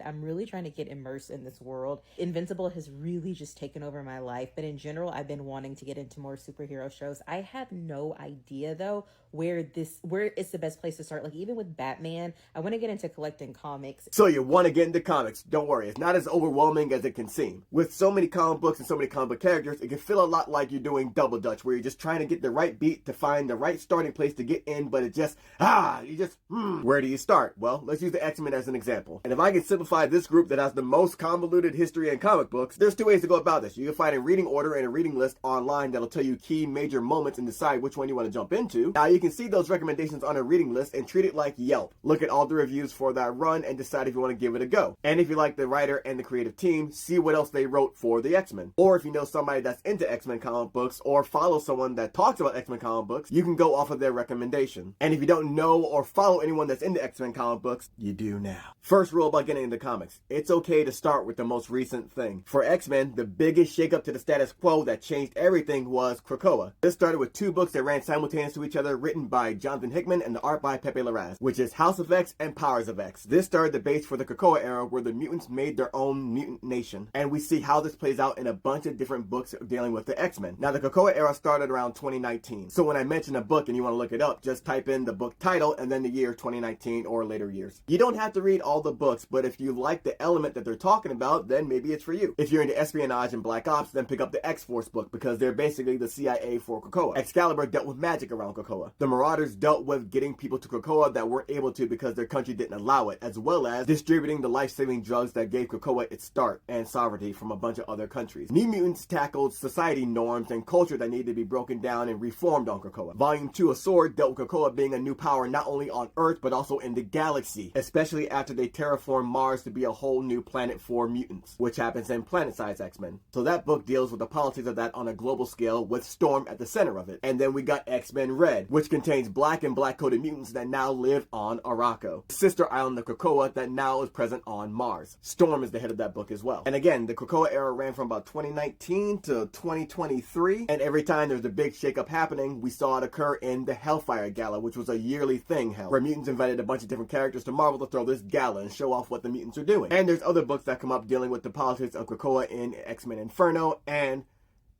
I'm really trying to get immersed in this world. Invincible has really just taken over my life, but in general, I've been wanting to get into more superhero shows. I have no idea though where it's the best place to start. Like even with Batman, I want to get into collecting comics. So you want to get into comics? Don't worry, it's not as overwhelming as it can seem. With so many comic books and so many comic book characters, it can feel a lot like you're doing double dutch, where you're just trying to get the right beat to find the right starting place to get in, but where do you start? Well, let's use the X-Men as an example. And if I can simplify this group that has the most convoluted history in comic books, there's two ways to go about this. You can find a reading order and a reading list online that'll tell you key major moments and decide which one you want to jump into. Now you can see those recommendations on a reading list and treat it like Yelp. Look at all the reviews for that run and decide if you want to give it a go. And if you like the writer and the creative team, see what else they wrote for the X-Men. Or if you know somebody that's into X-Men comic books or follow someone that talks about X-Men comic books, you can go off of their recommendation. And if you don't know or follow anyone that's into X-Men comic books, you do now. First rule about getting into comics: it's okay to start with the most recent thing. For X-Men, the biggest shakeup to the status quo that changed everything was Krakoa. This started with two books that ran simultaneous to each other, written by Jonathan Hickman and the art by Pepe Larraz, which is House of X and Powers of X. This started the base for the Krakoa-era, where the mutants made their own mutant nation. And we see how this plays out in a bunch of different books dealing with the X-Men. Now, the Krakoa-era started around 2019. So when I mention a book and you want to look it up, just type in the book title and then the year 2019 or later years. You don't have to read all the books, but if you like the element that they're talking about, then maybe it's for you. If you're into espionage and black ops, then pick up the X-Force book, because they're basically the CIA for Krakoa. Excalibur dealt with magic around Krakoa. The Marauders dealt with getting people to Krakoa that weren't able to because their country didn't allow it, as well as distributing the life-saving drugs that gave Krakoa its start and sovereignty from a bunch of other countries. New Mutants tackled society norms and culture that needed to be broken down and reformed on Krakoa. Volume 2 of Sword dealt with Krakoa being a new power not only on Earth but also in the galaxy, especially after they terraformed Mars to be a whole new planet for mutants, which happens in Planet-Size X-Men. So that book deals with the politics of that on a global scale, with Storm at the center of it. And then we got X-Men Red, which contains black and black-coded mutants that now live on Arakko, sister island of Krakoa that now is present on Mars. Storm is the head of that book as well. And again, the Krakoa era ran from about 2019 to 2023, and every time there's a big shakeup happening, we saw it occur in the Hellfire Gala, which was a yearly thing held, where mutants invited a bunch of different characters to Marvel to throw this gala and show off what the mutants are doing. And there's other books that come up dealing with the politics of Krakoa in X-Men Inferno and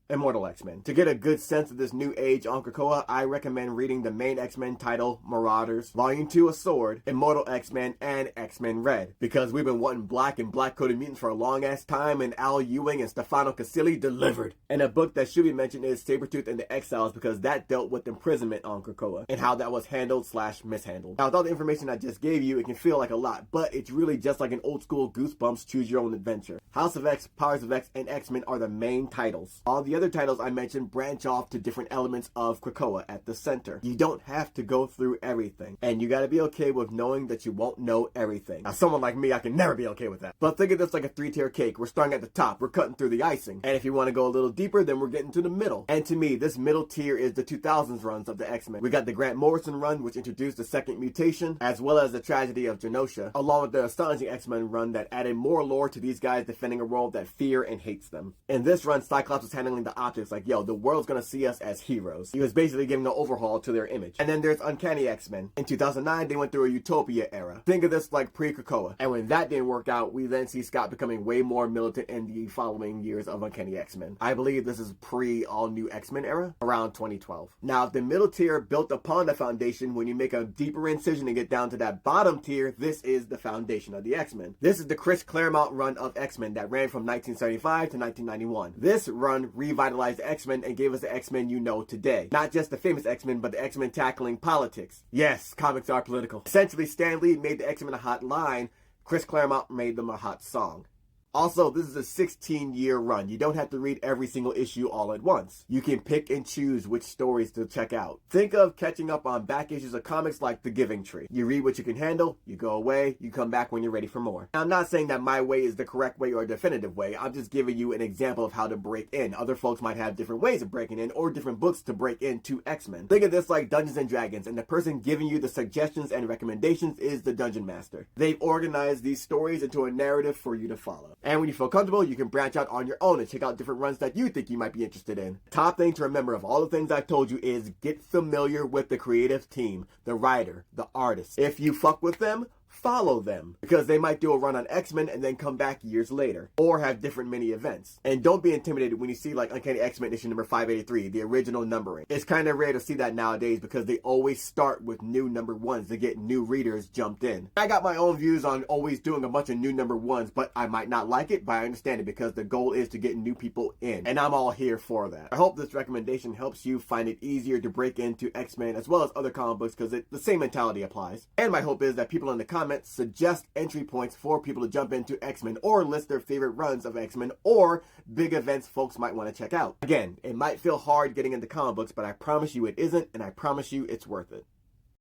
Immortal X-Men. To get a good sense of this new age on Krakoa, I recommend reading the main X-Men title, Marauders, Volume 2 of Sword, Immortal X-Men, and X-Men Red, because we've been wanting black and black-coded mutants for a long-ass time, and Al Ewing and Stefano Casilli delivered. And a book that should be mentioned is Sabretooth and the Exiles, because that dealt with imprisonment on Krakoa and how that was handled/mishandled. Now, with all the information I just gave you, it can feel like a lot, but it's really just like an old-school Goosebumps Choose Your Own Adventure. House of X, Powers of X, and X-Men are the main titles. All the other titles I mentioned branch off to different elements of Krakoa at the center. You don't have to go through everything, and you gotta be okay with knowing that you won't know everything. Now, someone like me, I can never be okay with that. But think of this like a 3-tier cake. We're starting at the top, we're cutting through the icing, and if you want to go a little deeper, then we're getting to the middle. And to me, this middle tier is the 2000s runs of the X-Men. We got the Grant Morrison run, which introduced the second mutation, as well as the tragedy of Genosha, along with the Astonishing X-Men run that added more lore to these guys defending a world that fear and hates them. In this run, Cyclops was handling the optics like, yo, the world's gonna see us as heroes. He was basically giving an overhaul to their image. And then there's Uncanny X-Men. In 2009, they went through a Utopia era. Think of this like pre-Krakoa. And when that didn't work out, we then see Scott becoming way more militant in the following years of Uncanny X-Men. I believe this is pre-all-new X-Men era, around 2012. Now, if the middle tier built upon the foundation, when you make a deeper incision and get down to that bottom tier, this is the foundation of the X-Men. This is the Chris Claremont run of X-Men that ran from 1975 to 1991. This run revitalized X-Men and gave us the X-Men you know today. Not just the famous X-Men, but the X-Men tackling politics. Yes, comics are political. Essentially, Stan Lee made the X-Men a hot line. Chris Claremont made them a hot song. Also, this is a 16-year run. You don't have to read every single issue all at once. You can pick and choose which stories to check out. Think of catching up on back issues of comics like The Giving Tree. You read what you can handle, you go away, you come back when you're ready for more. Now, I'm not saying that my way is the correct way or a definitive way. I'm just giving you an example of how to break in. Other folks might have different ways of breaking in or different books to break into X-Men. Think of this like Dungeons and Dragons, and the person giving you the suggestions and recommendations is the Dungeon Master. They've organized these stories into a narrative for you to follow. And when you feel comfortable, you can branch out on your own and check out different runs that you think you might be interested in. Top thing to remember of all the things I've told you is get familiar with the creative team, the writer, the artist. If you fuck with them, follow them, because they might do a run on X-Men and then come back years later, or have different mini events. And don't be intimidated when you see like Uncanny X-Men issue number 583, the original numbering. It's kind of rare to see that nowadays because they always start with new number ones to get new readers jumped in. I got my own views on always doing a bunch of new number ones, but I might not like it, but I understand it because the goal is to get new people in, and I'm all here for that. I hope this recommendation helps you find it easier to break into X-Men as well as other comic books, because the same mentality applies. And my hope is that people in the comments suggest entry points for people to jump into X-Men, or list their favorite runs of X-Men or big events folks might want to check out. Again, it might feel hard getting into comic books, but I promise you it isn't, and I promise you it's worth it.